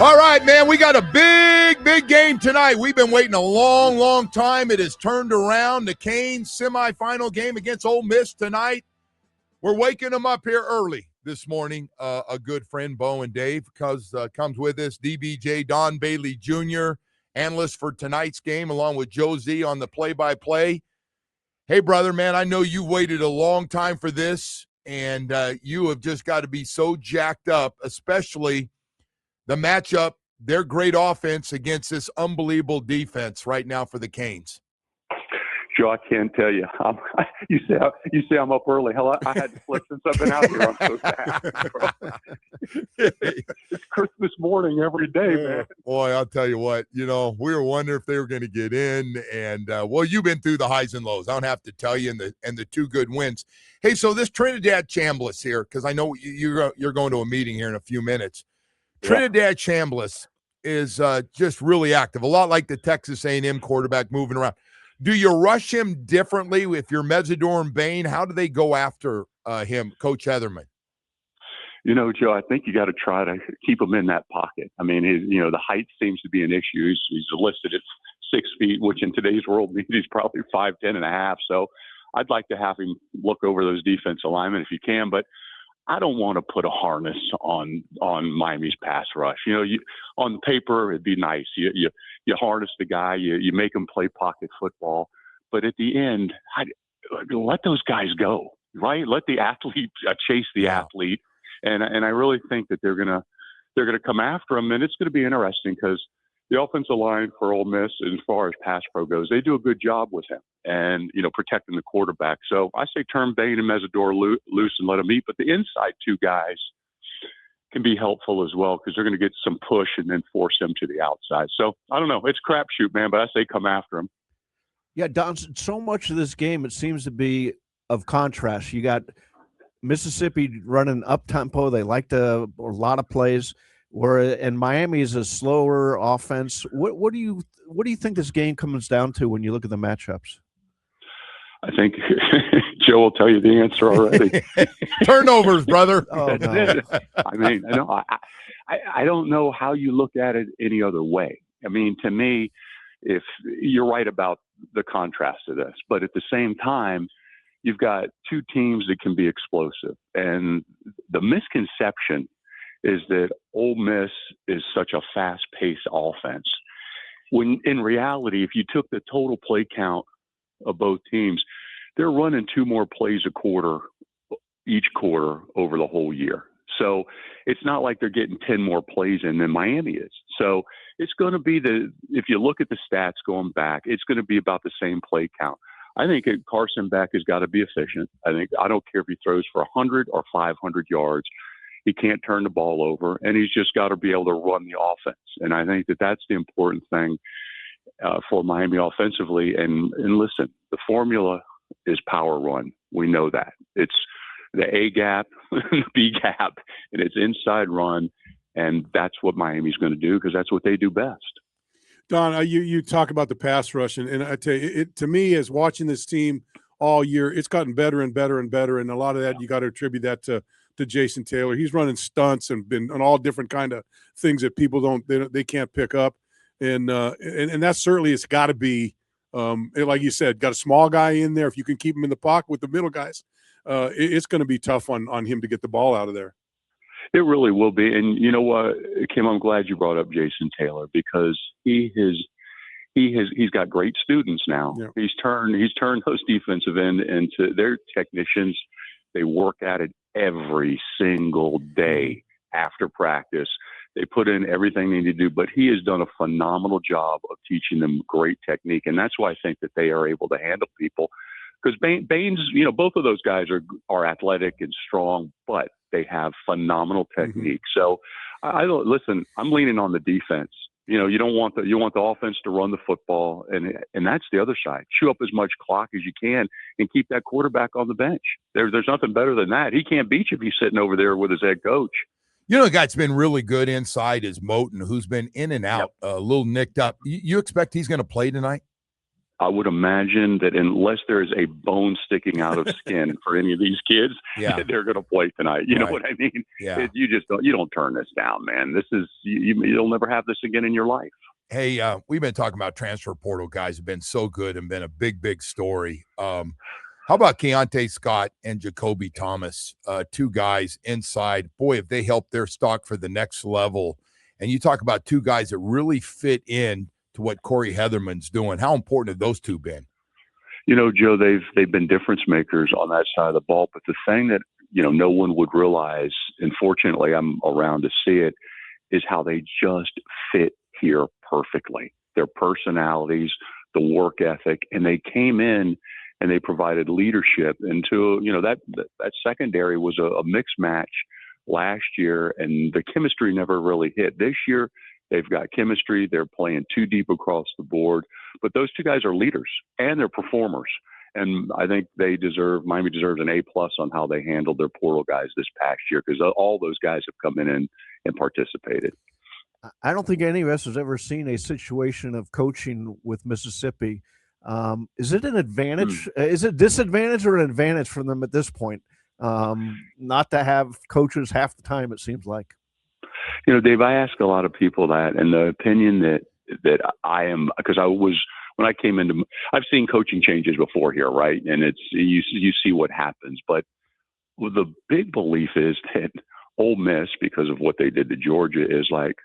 All right, man, we got a big game tonight. We've been waiting a long time. It has turned around. The Canes semifinal game against Ole Miss tonight. We're waking them up here early this morning. A good friend, Bo and Dave, comes with us. DBJ, Don Bailey Jr., analyst for tonight's game, along with Joe Z on the play-by-play. Hey, brother, man, I know you waited a long time for this, and you have just got to be so jacked up, especially the matchup, their great offense against this unbelievable defense right now for the Canes. Joe, I can't tell you. You say I'm up early. Hell, I had to flip since I've been out here. I'm so fast. It's Christmas morning every day, man. Boy, I'll tell you what. We were wondering if they were going to get in, and you've been through the highs and lows. I don't have to tell you, and the two good wins. Hey, so this Trinidad Chambliss here, because I know you're going to a meeting here in a few minutes. Trinidad Chambliss is just really active, a lot like the Texas A&M quarterback moving around. Do you rush him differently if you're Mesidor and Bain? How do they go after him, Coach Heatherman? Joe, I think you got to try to keep him in that pocket. I mean, the height seems to be an issue. He's listed at 6 feet, which in today's world means he's probably 5'10" and a half. So I'd like to have him look over those defensive linemen if you can, but I don't want to put a harness on Miami's pass rush. On paper, it'd be nice. You harness the guy, you make him play pocket football, but at the end, let those guys go, right? Let the athlete chase the athlete, and I really think that they're gonna come after him, and it's going to be interesting because the offensive line for Ole Miss, as far as pass pro goes, they do a good job with him and, protecting the quarterback. So I say turn Bain and Mesidor loose and let them eat. But the inside two guys can be helpful as well because they're going to get some push and then force them to the outside. So I don't know. It's crapshoot, man, but I say come after him. Yeah, Don, so much of this game, it seems to be of contrast. You got Mississippi running up-tempo. They like a lot of plays. And Miami is a slower offense. What do you think this game comes down to when you look at the matchups? I think Joe will tell you the answer already. Turnovers, brother. Oh, no. I mean, I don't know how you look at it any other way. I mean, to me, if you're right about the contrast to this, but at the same time, you've got two teams that can be explosive. And the misconception is that Ole Miss is such a fast-paced offense. When in reality, if you took the total play count of both teams, they're running 2 more plays a quarter each quarter over the whole year. So it's not like they're getting 10 more plays in than Miami is. So it's going to be if you look at the stats going back, it's going to be about the same play count. I think Carson Beck has got to be efficient. I don't care if he throws for 100 or 500 yards. He can't turn the ball over, and he's just got to be able to run the offense. And I think that's the important thing for Miami offensively. And listen, the formula is power run. We know that. It's the A gap, the B gap, and it's inside run, and that's what Miami's going to do because that's what they do best. Don, you talk about the pass rush, and I tell you, to me, as watching this team all year, it's gotten better and better and better, and a lot of that you got to attribute that to Jason Taylor. He's running stunts and been on all different kind of things that people they can't pick up, and that certainly it's got to be like you said, got a small guy in there. If you can keep him in the pocket with the middle guys, it's going to be tough on him to get the ball out of there. It really will be. And you know what, Kim, I'm glad you brought up Jason Taylor because he's got great students now. Yeah. He's turned those defensive end into their technicians. They work at it every single day after practice. They put in everything they need to do, but he has done a phenomenal job of teaching them great technique. And that's why I think that they are able to handle people because Bain's, both of those guys are athletic and strong, but they have phenomenal technique. Mm-hmm. So listen, I'm leaning on the defense. You want the offense to run the football, and that's the other side. Chew up as much clock as you can and keep that quarterback on the bench. There's nothing better than that. He can't beat you if he's sitting over there with his head coach. The guy that's been really good inside is Moten, who's been in and out, a little nicked up. You expect he's going to play tonight? I would imagine that unless there is a bone sticking out of skin for any of these kids, they're going to play tonight. You know what I mean? Yeah. You don't turn this down, man. This is you'll never have this again in your life. Hey, we've been talking about transfer portal guys have been so good and been a big, big story. How about Keontae Scott and Jacoby Thomas, two guys inside? Boy, if they help their stock for the next level. And you talk about two guys that really fit in to what Corey Heatherman's doing. How important have those two been? You know, Joe, they've been difference makers on that side of the ball. But the thing that, no one would realize, and fortunately I'm around to see it, is how they just fit here perfectly. Their personalities, the work ethic, and they came in and they provided leadership into, that secondary was a mixed match last year, and the chemistry never really hit. This year, they've got chemistry. They're playing too deep across the board. But those two guys are leaders, and they're performers. And I think Miami deserves an A+ on how they handled their portal guys this past year, because all those guys have come in and participated. I don't think any of us has ever seen a situation of coaching with Mississippi. Is it an advantage? Is it disadvantage or an advantage for them at this point? Not to have coaches half the time, it seems like. Dave, I ask a lot of people that, and the opinion that I am, because when I came into, I've seen coaching changes before here, right? And it's you see what happens, but the big belief is that Ole Miss, because of what they did to Georgia, is like,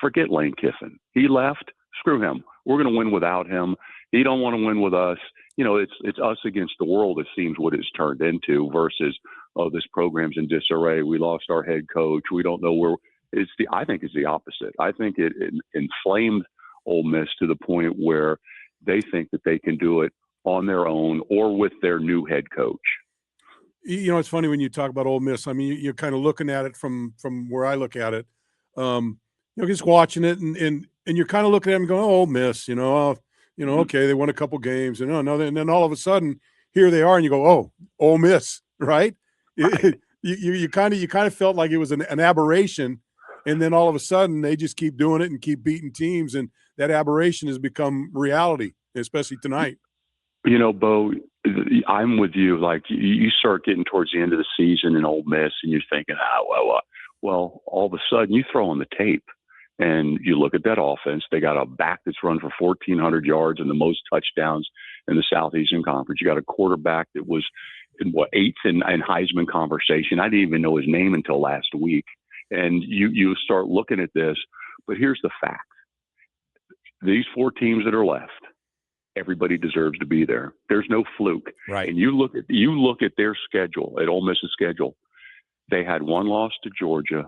forget Lane Kiffin. He left. Screw him. We're going to win without him. He don't want to win with us. It's us against the world. It seems what it's turned into versus, this program's in disarray. We lost our head coach. We don't know where. I think it's the opposite. I think it inflamed Ole Miss to the point where they think that they can do it on their own or with their new head coach. It's funny when you talk about Ole Miss. I mean, you're kind of looking at it from where I look at it. Just watching it, and you're kind of looking at them going, "Oh, Ole Miss," okay, they won a couple games, and and then all of a sudden, here they are, and you go, "Oh, Ole Miss," right? You kind of felt like it was an aberration, and then all of a sudden, they just keep doing it and keep beating teams, and that aberration has become reality, especially tonight. Bo, I'm with you. Like, you start getting towards the end of the season in Ole Miss, and you're thinking, well, all of a sudden, you throw on the tape. And you look at that offense, they got a back that's run for 1,400 yards and the most touchdowns in the Southeastern Conference. You got a quarterback that was eighth in Heisman conversation. I didn't even know his name until last week. And you start looking at this, but here's the fact. These four teams that are left, everybody deserves to be there. There's no fluke. Right. And you look at their schedule, at Ole Miss's schedule. They had one loss to Georgia.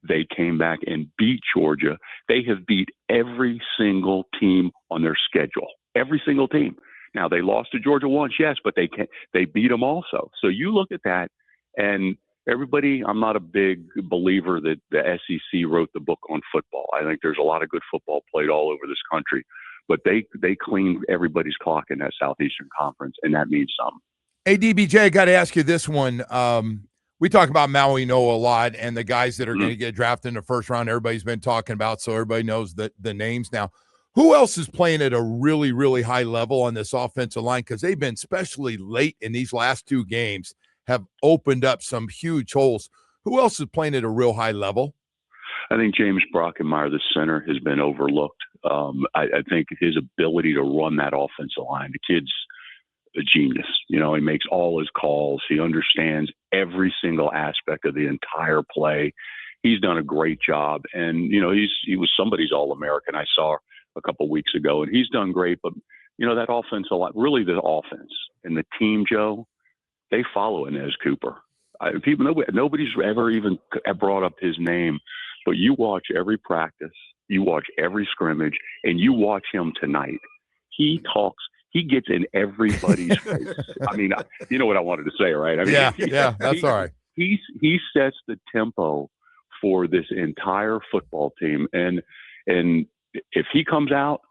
They came back and beat Georgia. They have beat every single team on their schedule. Every single team. Now, they lost to Georgia once, yes, but they beat them also. So you look at that, and everybody, I'm not a big believer that the SEC wrote the book on football. I think there's a lot of good football played all over this country. But they cleaned everybody's clock in that Southeastern Conference, and that means something. Hey, DBJ, I got to ask you this one. We talk about Maui Noah a lot and the guys that are going to get drafted in the first round. Everybody's been talking about, so everybody knows the names now. Who else is playing at a really, really high level on this offensive line? Because they've been, especially late in these last two games, have opened up some huge holes. Who else is playing at a real high level? I think James Brockenmeyer, the center, has been overlooked. I think his ability to run that offensive line, the kid's a genius. He makes all his calls. He understands every single aspect of the entire play. He's done a great job. And, he was somebody's All-American I saw a couple of weeks ago, and he's done great. But, that offense, really the offense and the team, Joe, they follow Inez Cooper. Nobody's ever even brought up his name, but you watch every practice, you watch every scrimmage, and you watch him tonight. He talks. He gets in everybody's face. I mean, you know what I wanted to say, right? I mean, yeah, that's all right. He sets the tempo for this entire football team, and if he comes out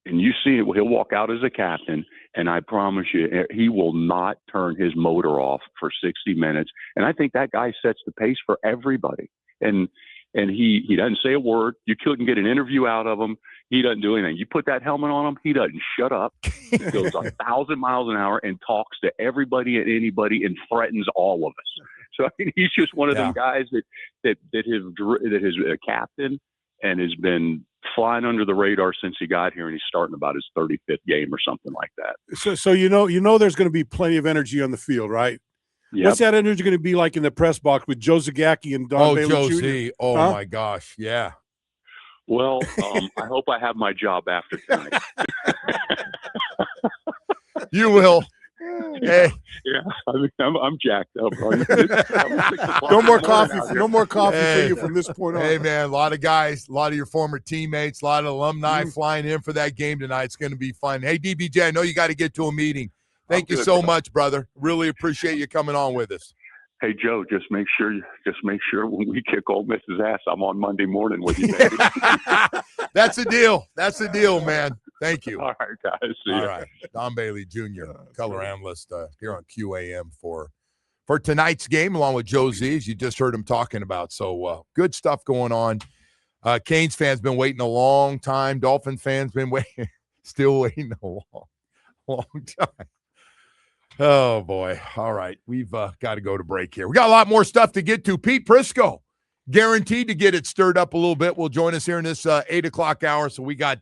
and you see it, he'll walk out as a captain, and I promise you, he will not turn his motor off for 60 minutes. And I think that guy sets the pace for everybody. And and he doesn't say a word. You couldn't get an interview out of him. He doesn't do anything. You put that helmet on him, he doesn't shut up. He goes 1,000 miles an hour and talks to everybody and anybody and threatens all of us. So I mean, he's just one of them guys that is a captain and has been flying under the radar since he got here, and he's starting about his 35th game or something like that. So you know there's going to be plenty of energy on the field, right? Yep. What's that energy going to be like in the press box with Joe Zagacki and Don Bailey Joe Jr.? Z. Oh, my gosh, yeah. Well, I hope I have my job after tonight. You will. Hey. Yeah, I mean, I'm jacked up. No more coffee. No more coffee for you from this point on. Hey, man, a lot of guys, a lot of your former teammates, a lot of alumni flying in for that game tonight. It's going to be fun. Hey, DBJ, I know you got to get to a meeting. Thank you so much, brother. Really appreciate you coming on with us. Hey, Joe, just make sure when we kick Ole Miss's ass, I'm on Monday morning with you, baby. That's a deal. That's a deal, man. Thank you. All right, guys. See All ya. right. Don Bailey Jr., color analyst here on QAM for tonight's game, along with Joe Z, as you just heard him talking about. So good stuff going on. Canes fans been waiting a long time. Dolphin fans been still waiting a long time. Oh, boy. All right. We've got to go to break here. We got a lot more stuff to get to. Pete Prisco, guaranteed to get it stirred up a little bit, will join us here in this 8 o'clock hour. So we got